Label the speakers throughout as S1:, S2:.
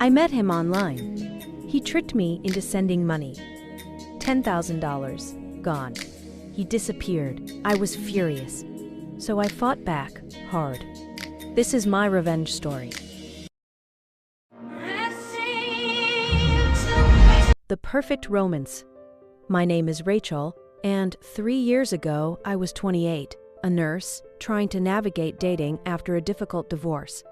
S1: I met him online. He tricked me into sending money. $10,000. Gone. He disappeared. I was furious. So I fought back, hard. This is my revenge story. The perfect romance. My name is Rachel, and 3 years ago I was 28, a nurse, trying to navigate dating after a difficult divorce.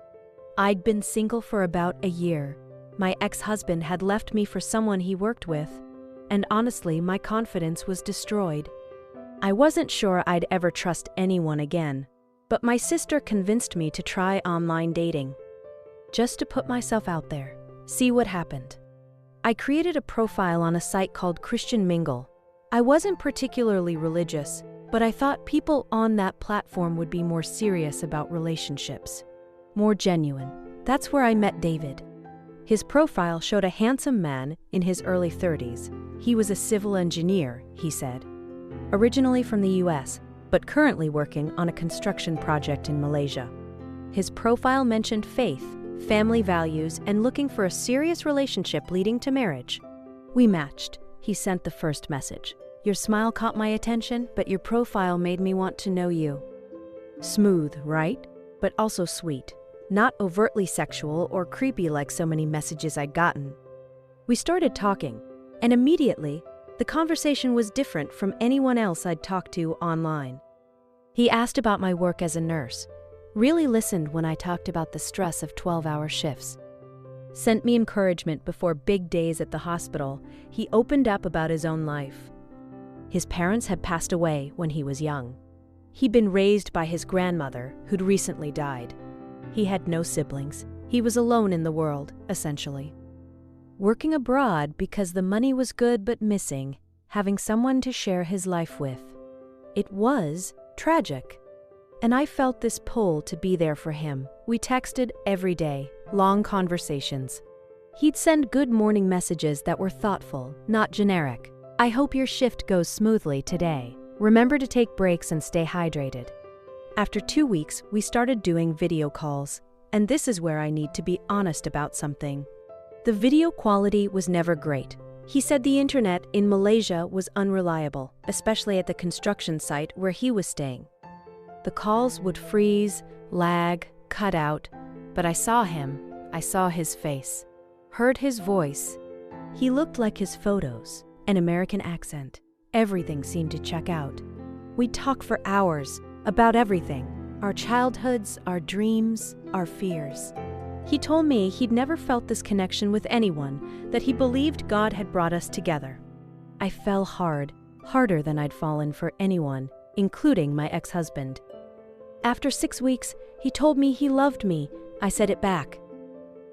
S1: I'd been single for about a year. My ex-husband had left me for someone he worked with, and honestly, my confidence was destroyed. I wasn't sure I'd ever trust anyone again, but my sister convinced me to try online dating. Just to put myself out there, see what happened. I created a profile on a site called Christian Mingle. I wasn't particularly religious, but I thought people on that platform would be more serious about relationships, more genuine. That's where I met David. His profile showed a handsome man in his early 30s. He was a civil engineer, he said. Originally from the US, but currently working on a construction project in Malaysia. His profile mentioned faith, family values, and looking for a serious relationship leading to marriage. We matched. He sent the first message. Your smile caught my attention, but your profile made me want to know you. Smooth, right? But also sweet. Not overtly sexual or creepy like so many messages I'd gotten. We started talking, and immediately, the conversation was different from anyone else I'd talked to online. He asked about my work as a nurse, really listened when I talked about the stress of 12-hour shifts. Sent me encouragement before big days at the hospital. He opened up about his own life. His parents had passed away when he was young. He'd been raised by his grandmother, who'd recently died. He had no siblings. He was alone in the world, essentially. Working abroad because the money was good but missing, having someone to share his life with. It was tragic. And I felt this pull to be there for him. We texted every day, long conversations. He'd send good morning messages that were thoughtful, not generic. I hope your shift goes smoothly today. Remember to take breaks and stay hydrated. After 2 weeks, we started doing video calls. And this is where I need to be honest about something. The video quality was never great. He said the internet in Malaysia was unreliable, especially at the construction site where he was staying. The calls would freeze, lag, cut out, but I saw him. I saw his face, heard his voice. He looked like his photos, an American accent. Everything seemed to check out. We'd talk for hours about everything, our childhoods, our dreams, our fears. He told me he'd never felt this connection with anyone, that he believed God had brought us together. I fell hard, harder than I'd fallen for anyone, including my ex-husband. After 6 weeks, he told me he loved me. I said it back.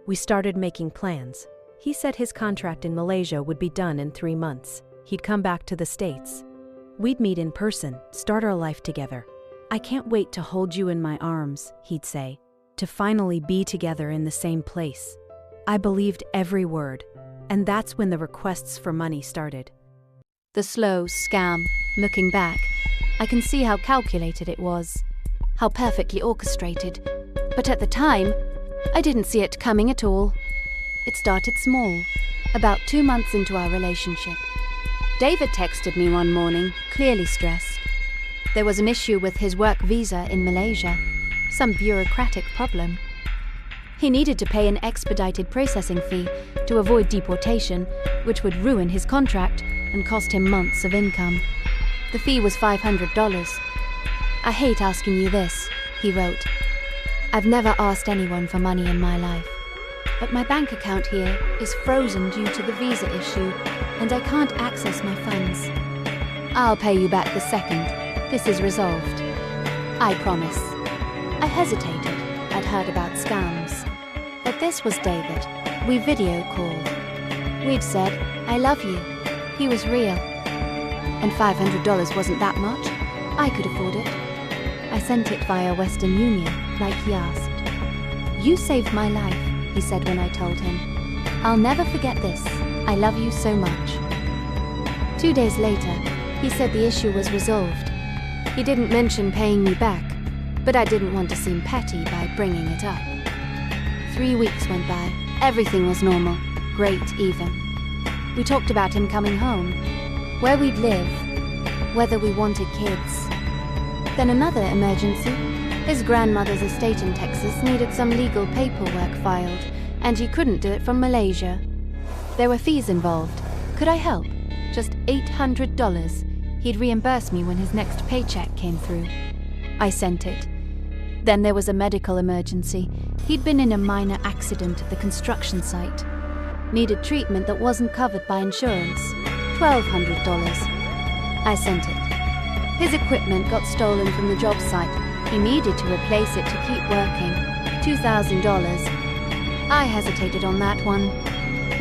S1: We started making plans. He said his contract in Malaysia would be done in 3 months. He'd come back to the States. We'd meet in person, start our life together. I can't wait to hold you in my arms, he'd say, to finally be together in the same place. I believed every word, and that's when the requests for money started.
S2: The slow scam. Looking back, I can see how calculated it was, how perfectly orchestrated. But at the time, I didn't see it coming at all. It started small, about 2 months into our relationship. David texted me one morning, clearly stressed. There was an issue with his work visa in Malaysia, some bureaucratic problem. He needed to pay an expedited processing fee to avoid deportation, which would ruin his contract and cost him months of income. The fee was $500. I hate asking you this, he wrote. I've never asked anyone for money in my life, but my bank account here is frozen due to the visa issue, and I can't access my funds. I'll pay you back the second this is resolved. I promise. I hesitated. I'd heard about scams. But this was David. We video called. We'd said, I love you. He was real. And $500 wasn't that much. I could afford it. I sent it via Western Union, like he asked. You saved my life, he said when I told him. I'll never forget this. I love you so much. 2 days later, he said the issue was resolved. He didn't mention paying me back, but I didn't want to seem petty by bringing it up. 3 weeks went by, Everything was normal, great even. We talked about him coming home, where we'd live, whether we wanted kids. Then another emergency. His grandmother's estate in Texas needed some legal paperwork filed, and he couldn't do it from Malaysia. There were fees involved. Could I help? Just $800. He'd reimburse me when his next paycheck came through. I sent it. Then there was a medical emergency. He'd been in a minor accident at the construction site. Needed treatment that wasn't covered by insurance. $1,200. I sent it. His equipment got stolen from the job site. He needed to replace it to keep working. $2,000. I hesitated on that one.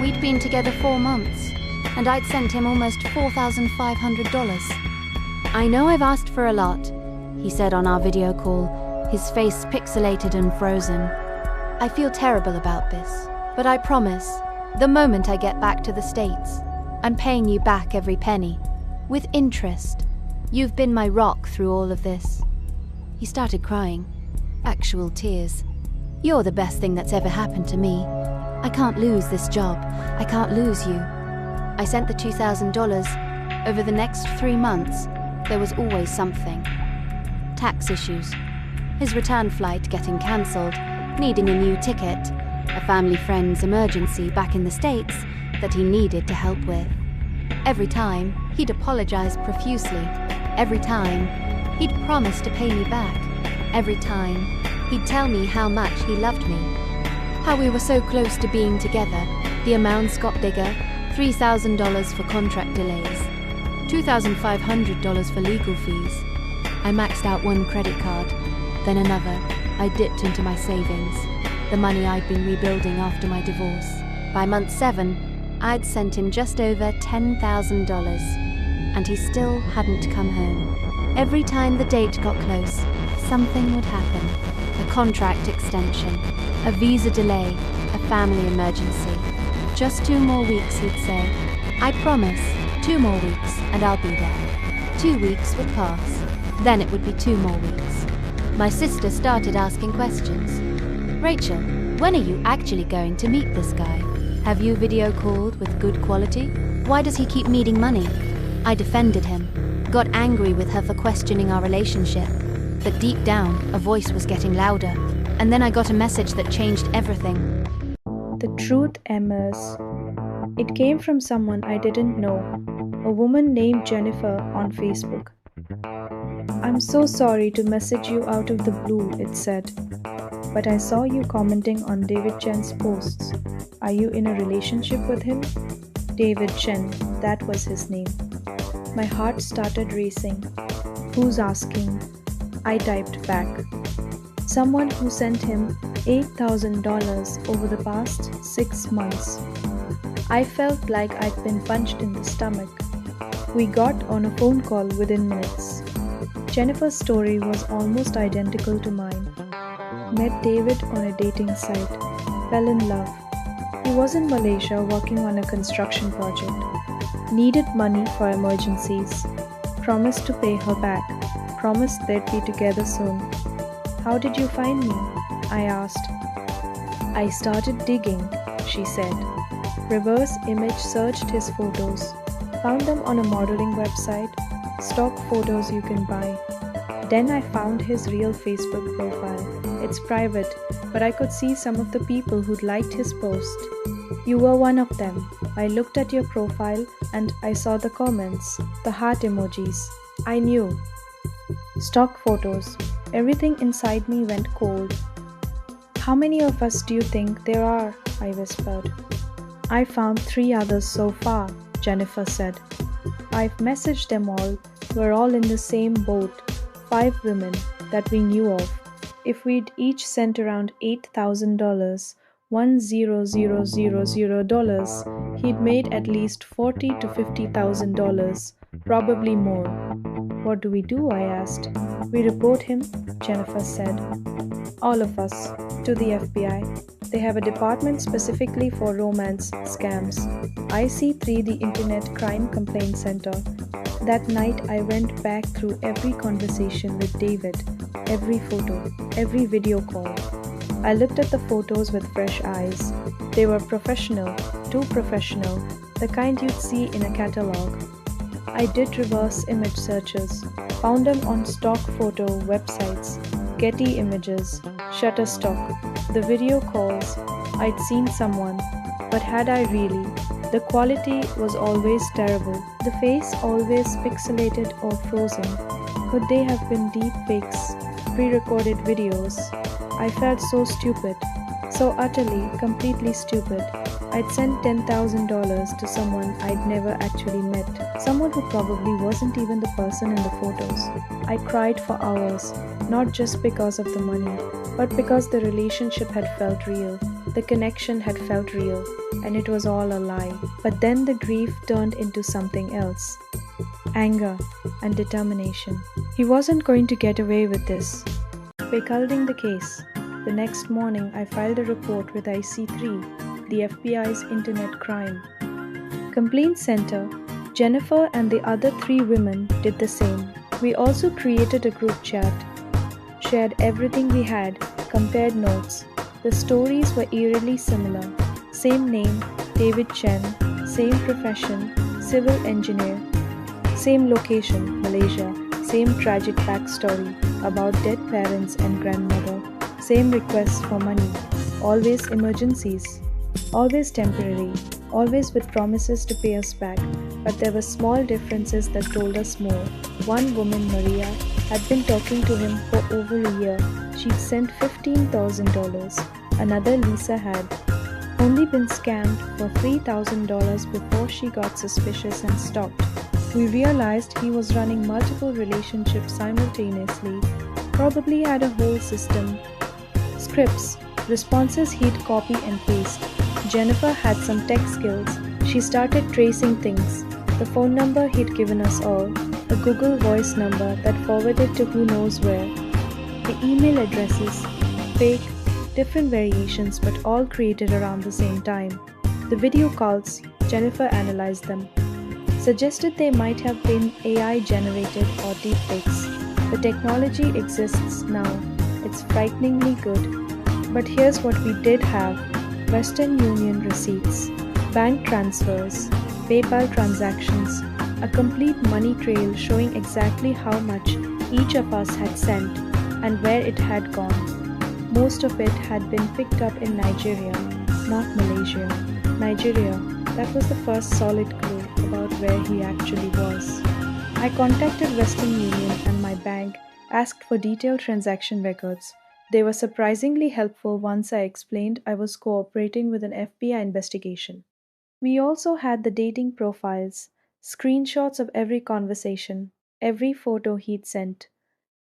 S2: We'd been together 4 months, and I'd sent him almost $4,500. I know I've asked for a lot, he said on our video call, his face pixelated and frozen. I feel terrible about this, but I promise, the moment I get back to the States, I'm paying you back every penny, with interest. You've been my rock through all of this. He started crying. Actual tears. You're the best thing that's ever happened to me. I can't lose this job. I can't lose you. I sent the $2,000. Over the next 3 months, there was always something. Tax issues. His return flight getting cancelled, needing a new ticket, a family friend's emergency back in the States that he needed to help with. Every time, he'd apologize profusely. Every time, he'd promise to pay me back. Every time, he'd tell me how much he loved me. How we were so close to being together. The amounts got bigger. $3,000 for contract delays. $2,500 for legal fees. I maxed out one credit card, then another. I dipped into my savings, the money I'd been rebuilding after my divorce. By month 7, I'd sent him just over $10,000, and he still hadn't come home. Every time the date got close, something would happen. A contract extension, a visa delay, a family emergency. Just 2 more weeks, he'd say. I promise, 2 more weeks, and I'll be there. 2 weeks would pass. Then it would be 2 more weeks. My sister started asking questions. Rachel, when are you actually going to meet this guy? Have you video called with good quality? Why does he keep needing money? I defended him, got angry with her for questioning our relationship. But deep down, a voice was getting louder. And then I got a message that changed everything.
S3: The truth, Emmers. It came from someone I didn't know, a woman named Jennifer on Facebook. I'm so sorry to message you out of the blue, it said. But I saw you commenting on David Chen's posts. Are you in a relationship with him? David Chen, that was his name. My heart started racing. Who's asking? I typed back. Someone who sent him $8,000 over the past 6 months. I felt like I'd been punched in the stomach. We got on a phone call within minutes. Jennifer's story was almost identical to mine. Met David on a dating site. Fell in love. He was in Malaysia working on a construction project. Needed money for emergencies. Promised to pay her back. Promised they'd be together soon. How did you find me? I asked. I started digging, she said. Reverse image searched his photos. Found them on a modeling website. Stock photos you can buy. Then I found his real Facebook profile. It's private, but I could see some of the people who'd liked his post. You were one of them. I looked at your profile and I saw the comments, the heart emojis. I knew. Stock photos. Everything inside me went cold. How many of us do you think there are? I whispered. I found 3 others so far, Jennifer said. I've messaged them all. We're all in the same boat. 5 women that we knew of. If we'd each sent around $8,000, $10,000, he'd made at least $40,000 to $50,000, probably more. What do we do? I asked. We report him, Jennifer said. All of us, to the FBI. They have a department specifically for romance scams. IC3, the Internet Crime Complaint Center. That night I went back through every conversation with David, every photo, every video call. I looked at the photos with fresh eyes. They were professional, too professional, the kind you'd see in a catalog. I did reverse image searches, found them on stock photo websites, Getty Images, Shutterstock, the video calls. I'd seen someone, but had I really? The quality was always terrible, the face always pixelated or frozen. Could they have been deep fakes, pre-recorded videos? I felt so stupid, so utterly, completely stupid. I'd sent $10,000 to someone I'd never actually met, someone who probably wasn't even the person in the photos. I cried for hours, not just because of the money, but because the relationship had felt real, the connection had felt real, and it was all a lie. But then the grief turned into something else. Anger and determination. He wasn't going to get away with this. Recalling the case, the next morning I filed a report with IC3, the FBI's Internet Crime Complaint Center. Jennifer and the other 3 women did the same. We also created a group chat, shared everything we had, compared notes. The stories were eerily similar. Same name, David Chen, same profession, civil engineer, same location, Malaysia, same tragic backstory about dead parents and grandmother, same requests for money, always emergencies, always temporary, always with promises to pay us back. But there were small differences that told us more. One woman, Maria, had been talking to him for over a year. She'd sent $15,000. Another, Lisa, had only been scammed for $3,000 before she got suspicious and stopped. We realized he was running multiple relationships simultaneously, probably had a whole system. Scripts, responses he'd copy and paste. Jennifer had some tech skills. She started tracing things. The phone number he'd given us all, a Google Voice number that forwarded to who knows where. The email addresses, fake, different variations but all created around the same time. The video calls, Jennifer analyzed them, suggested they might have been AI generated or deepfakes. The technology exists now. It's frighteningly good. But here's what we did have: Western Union receipts, bank transfers, PayPal transactions, a complete money trail showing exactly how much each of us had sent and where it had gone. Most of it had been picked up in Nigeria, not Malaysia. Nigeria, that was the first solid clue about where he actually was. I contacted Western Union and my bank, asked for detailed transaction records. They were surprisingly helpful once I explained I was cooperating with an FBI investigation. We also had the dating profiles, screenshots of every conversation, every photo he'd sent,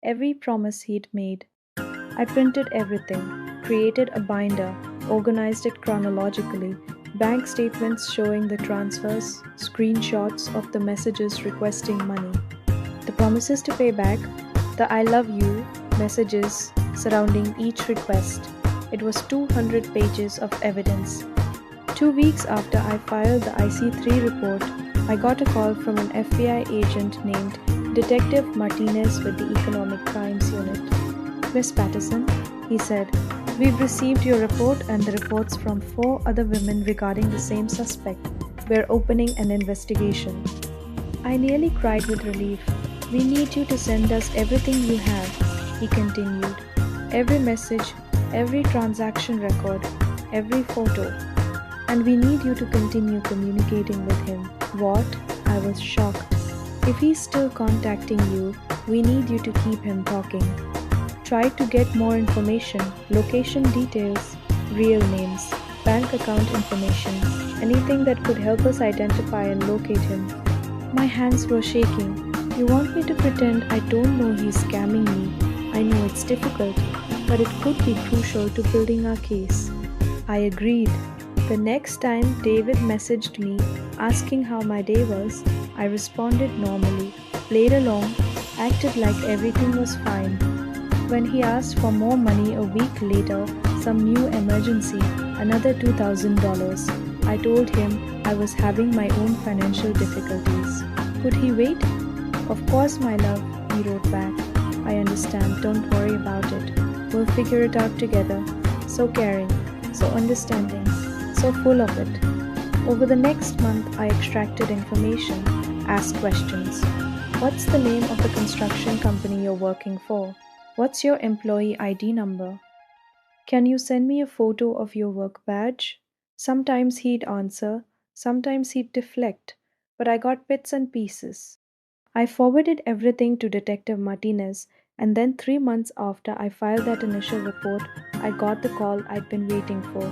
S3: every promise he'd made. I printed everything, created a binder, organized it chronologically, bank statements showing the transfers, screenshots of the messages requesting money, the promises to pay back, the I love you messages surrounding each request. It was 200 pages of evidence. 2 weeks after I filed the IC3 report, I got a call from an FBI agent named Detective Martinez with the Economic Crimes Unit. "Miss Patterson," he said, "we've received your report and the reports from 4 other women regarding the same suspect. We're opening an investigation." I nearly cried with relief. "We need you to send us everything you have," he continued. "Every message, every transaction record, every photo. And we need you to continue communicating with him." What? I was shocked. "If he's still contacting you, we need you to keep him talking. Try to get more information, location details, real names, bank account information, anything that could help us identify and locate him." My hands were shaking. "You want me to pretend I don't know he's scamming me? I know it's difficult, but it could be crucial to building our case." I agreed. The next time David messaged me asking how my day was, I responded normally, played along, acted like everything was fine. When he asked for more money a week later, some new emergency, another $2,000, I told him I was having my own financial difficulties. Could he wait? "Of course, my love," he wrote back. "I understand, don't worry about it. We'll figure it out together." So caring, so understanding, so full of it. Over the next month, I extracted information, asked questions. What's the name of the construction company you're working for? What's your employee ID number? Can you send me a photo of your work badge? Sometimes he'd answer, sometimes he'd deflect, but I got bits and pieces. I forwarded everything to Detective Martinez, and then 3 months after I filed that initial report, I got the call I'd been waiting for.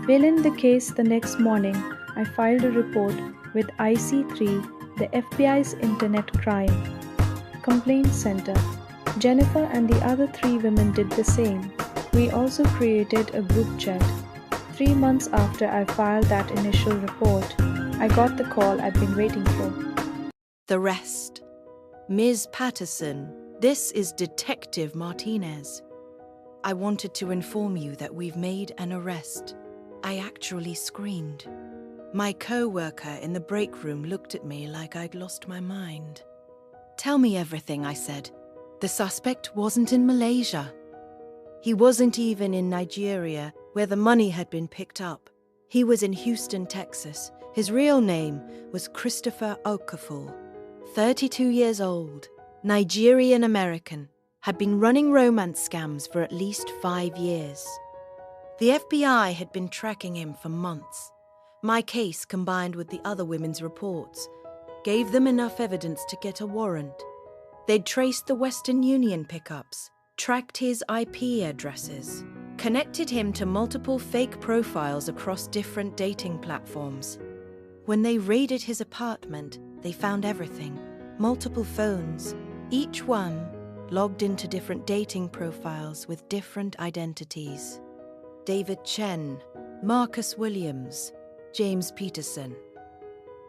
S3: Bailing the case the next morning, I filed a report with IC3, the FBI's Internet Crime Complaint Center. Jennifer and the other 3 women did the same. We also created a group chat. 3 months after I filed that initial report, I got the call I'd been waiting for.
S4: The rest. Ms. Patterson, this is Detective Martinez. I wanted to inform you that we've made an arrest. I actually screamed. My co-worker in the break room looked at me like I'd lost my mind. Tell me everything, I said. The suspect wasn't in Malaysia. He wasn't even in Nigeria, where the money had been picked up. He was in Houston, Texas. His real name was Christopher Okafor. 32 years old, Nigerian American, had been running romance scams for at least 5 years. The FBI had been tracking him for months. My case, combined with the other women's reports, gave them enough evidence to get a warrant. They'd traced the Western Union pickups, tracked his IP addresses, connected him to multiple fake profiles across different dating platforms. When they raided his apartment, they found everything. Multiple phones, each one logged into different dating profiles with different identities. David Chen, Marcus Williams, James Peterson.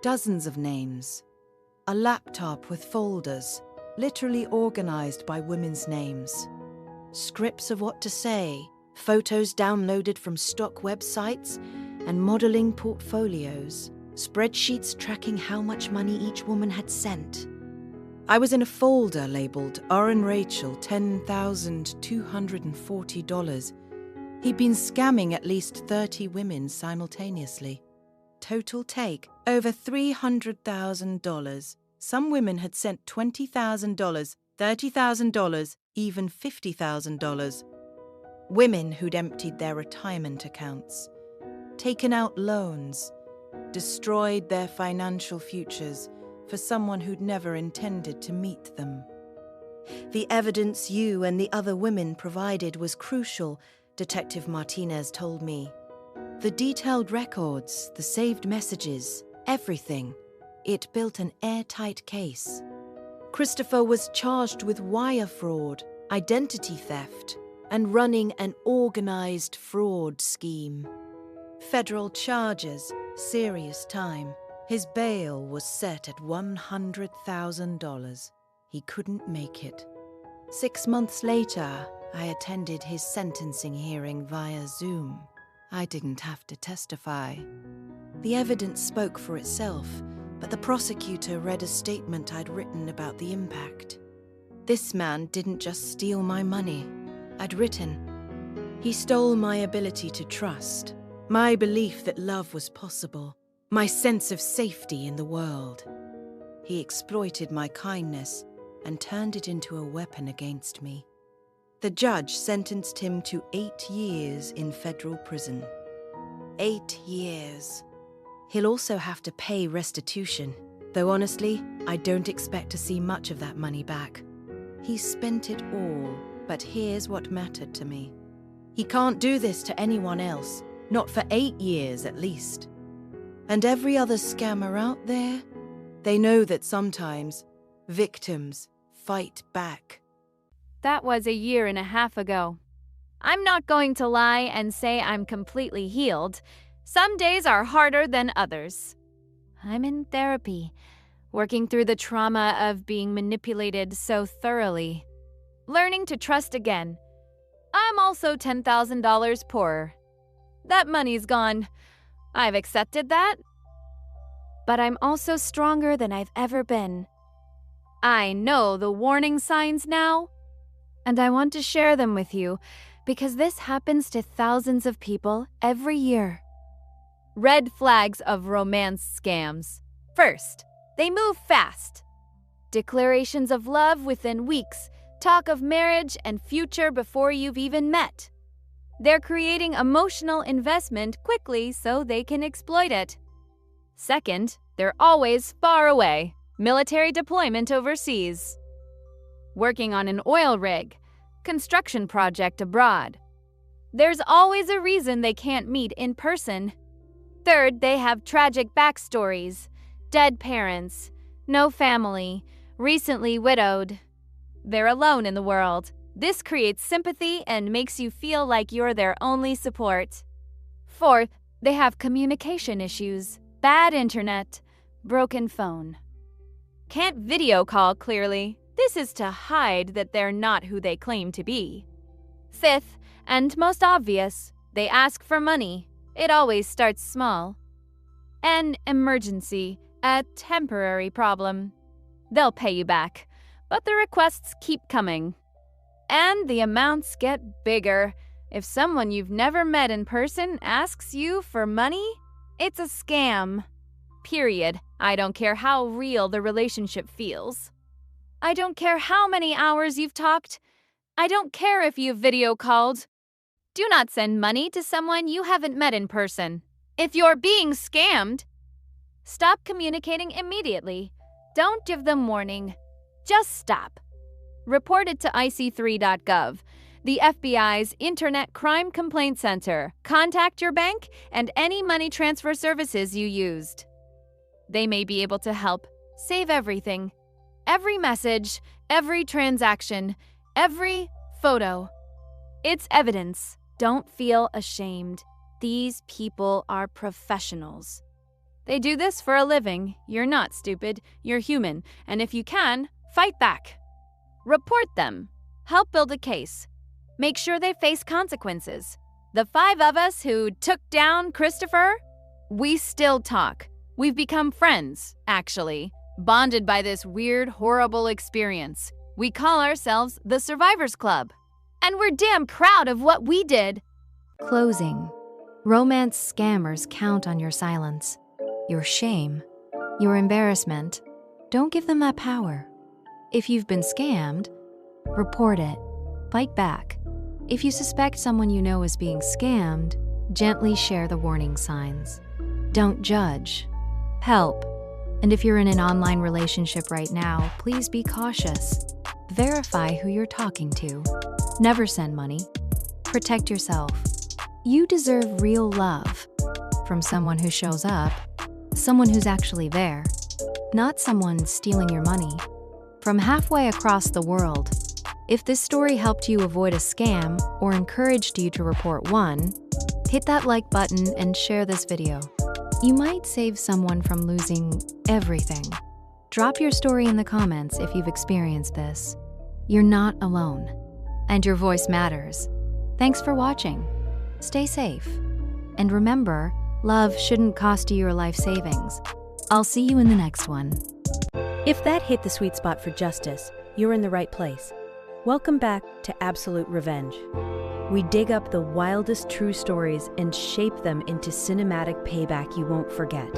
S4: Dozens of names. A laptop with folders, literally organized by women's names. Scripts of what to say, photos downloaded from stock websites, and modeling portfolios. Spreadsheets tracking how much money each woman had sent. I was in a folder labeled R and Rachel $10,240. He'd been scamming at least 30 women simultaneously. Total take, over $300,000. Some women had sent $20,000, $30,000, even $50,000. Women who'd emptied their retirement accounts, taken out loans, destroyed their financial futures for someone who'd never intended to meet them. The evidence you and the other women provided was crucial, Detective Martinez told me. The detailed records, the saved messages, everything. It built an airtight case. Christopher was charged with wire fraud, identity theft, and running an organized fraud scheme. Federal charges, serious time. His bail was set at $100,000. He couldn't make it. 6 months later, I attended his sentencing hearing via Zoom. I didn't have to testify. The evidence spoke for itself, but the prosecutor read a statement I'd written about the impact. This man didn't just steal my money. I'd written. He stole my ability to trust, my belief that love was possible, my sense of safety in the world. He exploited my kindness and turned it into a weapon against me. The judge sentenced him to 8 years in federal prison. 8 years. He'll also have to pay restitution, though honestly, I don't expect to see much of that money back. He spent it all, but here's what mattered to me. He can't do this to anyone else, not for 8 years at least. And every other scammer out there, they know that sometimes victims fight back.
S2: That was 1.5 years ago. I'm not going to lie and say I'm completely healed. Some days are harder than others. I'm in therapy, working through the trauma of being manipulated so thoroughly. Learning to trust again. I'm also $10,000 poorer. That money's gone. I've accepted that. But I'm also stronger than I've ever been. I know the warning signs now, and I want to share them with you because this happens to thousands of people every year. Red flags of romance scams. First, they move fast. Declarations of love within weeks, talk of marriage and future before you've even met. They're creating emotional investment quickly so they can exploit it. Second, they're always far away. Military deployment overseas. Working on an oil rig. Construction project abroad. There's always a reason they can't meet in person. Third, they have tragic backstories. Dead parents, no family, recently widowed. They're alone in the world. This creates sympathy and makes you feel like you're their only support. Fourth, they have communication issues, bad internet, broken phone. Can't video call clearly. This is to hide that they're not who they claim to be. Fifth, and most obvious, they ask for money. It always starts small. An emergency, a temporary problem. They'll pay you back, but the requests keep coming. And the amounts get bigger. If someone you've never met in person asks you for money, it's a scam. Period. I don't care how real the relationship feels. I don't care how many hours you've talked. I don't care if you've video called. Do not send money to someone you haven't met in person. If you're being scammed, stop communicating immediately. Don't give them warning. Just stop. Report it to ic3.gov, the FBI's Internet Crime Complaint Center. Contact your bank and any money transfer services you used. They may be able to help. Save everything. Every message, every transaction, every photo. It's evidence. Don't feel ashamed. These people are professionals. They do this for a living. You're not stupid. You're human. And if you can, fight back. Report them. Help build a case. Make sure they face consequences. The 5 of us who took down Christopher, we still talk. We've become friends, actually, bonded by this weird, horrible experience. We call ourselves the Survivors Club. And we're damn proud of what we did.
S1: Closing. Romance scammers count on your silence, your shame, your embarrassment. Don't give them that power. If you've been scammed, report it. Fight back. If you suspect someone you know is being scammed, gently share the warning signs. Don't judge. Help. And if you're in an online relationship right now, please be cautious. Verify who you're talking to. Never send money. Protect yourself. You deserve real love from someone who shows up, someone who's actually there, not someone stealing your money. From halfway across the world, if this story helped you avoid a scam or encouraged you to report one, hit that like button and share this video. You might save someone from losing everything. Drop your story in the comments if you've experienced this. You're not alone, and your voice matters. Thanks for watching. Stay safe. And remember, love shouldn't cost you your life savings. I'll see you in the next one. If that hit the sweet spot for justice, you're in the right place. Welcome back to Absolute Revenge. We dig up the wildest true stories and shape them into cinematic payback you won't forget.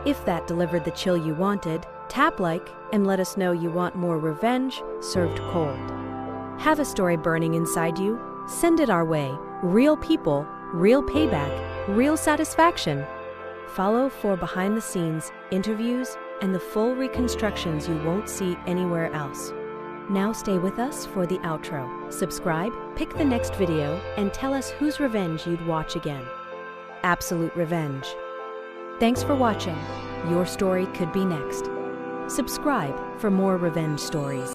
S1: If that delivered the chill you wanted, tap like and let us know you want more revenge served cold. Have a story burning inside you? Send it our way. Real people, real payback, real satisfaction. Follow for behind-the-scenes interviews and the full reconstructions you won't see anywhere else. Now stay with us for the outro. Subscribe, pick the next video, and tell us whose revenge you'd watch again. Absolute Revenge. Thanks for watching. Your story could be next. Subscribe for more revenge stories.